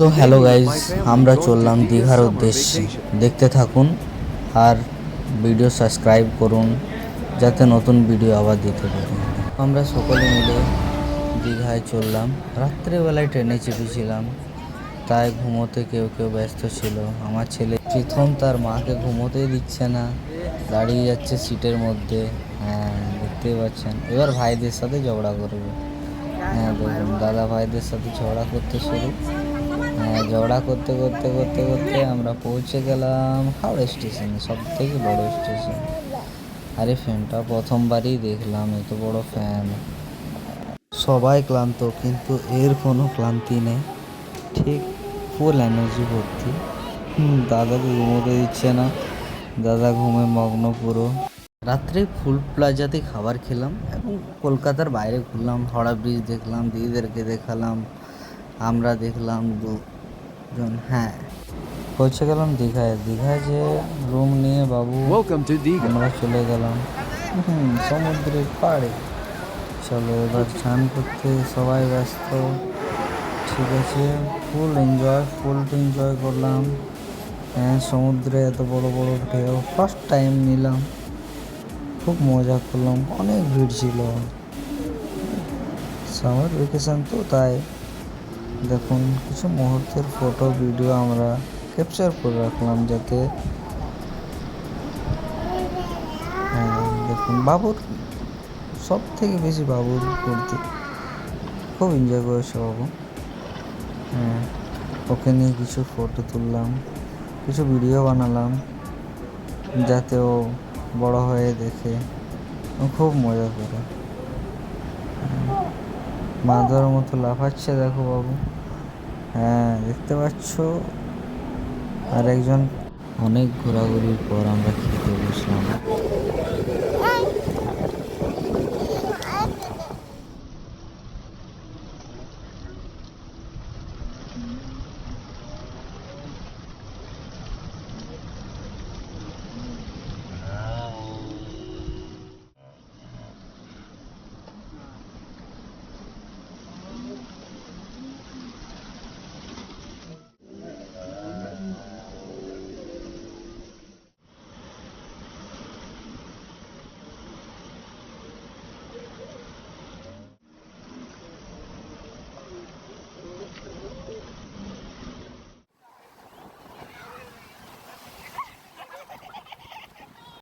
তো hello guys, আমরা চললাম দীঘার উদ্দেশ্যে। দেখতে থাকুন আর ভিডিও সাবস্ক্রাইব করুন যাতে নতুন ভিডিও আবার দিতে পারি। আমরা সকলে মিলে দীঘায় চললাম। রাত্রেবেলায় ট্রেনে চেপেছিলাম, তাই ঘুমোতে কেউ কেউ ব্যস্ত ছিল। আমার ছেলে প্রথম তার মাকে ঘুমোতেই দিচ্ছে না, দাঁড়িয়ে যাচ্ছে সিটের মধ্যে। হ্যাঁ, দেখতেই পাচ্ছেন। এবার ভাইদের সাথে ঝগড়া করবে। হ্যাঁ দেখুন, দাদা ভাইদের সাথে ঝগড়া করতে শুরু। হ্যাঁ, ঝগড়া করতে করতে করতে করতে আমরা পৌঁছে গেলাম হাওড়া স্টেশনে, সব থেকে বড় স্টেশন। আরে ফ্যানটা প্রথমবারই দেখলাম, এত বড় ফ্যান। সবাই ক্লান্ত, কিন্তু এর কোনো ক্লান্তি নেই, ঠিক ফুল এনার্জি ভর্তি। দাদাকে ঘুমোতে দিচ্ছে না, দাদা ঘুমে মগ্ন পুরো। রাত্রে ফুল প্লাজাতে খাবার খেলাম এবং কলকাতার বাইরে ঘুরলাম, হাওড়া ব্রিজ দেখলাম, দিদিদেরকে দেখালাম, আমরা দেখলাম দুজন। হ্যাঁ, পৌঁছে গেলাম দীঘায়। দীঘায় যে রুম নিয়ে বাবু আমরা চলে গেলাম সমুদ্রের পাড়ে। চলো এবার স্নান করতে সবাই ব্যস্ত। ঠিক আছে, ফুল এনজয় করলাম। হ্যাঁ, সমুদ্রে এত বড় বড় ঢেউ ফার্স্ট টাইম নিলাম, খুব মজা করলাম। অনেক ভিড় ছিল, সামার ভ্যাকেশন তো, তাই দেখুন কিছু মুহূর্তের ফটো ভিডিও আমরা ক্যাপচার করে রাখলাম যাতে। হ্যাঁ দেখুন, বাবুর সব থেকে বেশি বাবুর করতে খুব এনজয় করেছে বাবু। হ্যাঁ, ওকে নিয়ে কিছু ফটো তুললাম, কিছু ভিডিও বানালাম যাতে ও বড় হয়ে দেখে, ও খুব মজা করে। মাদার মতো লাফাচ্ছে দেখো বাবু। হ্যাঁ দেখতে পাচ্ছ। আর একজন। অনেক ঘোরাঘুরির পর আমরা খেতে বসলাম।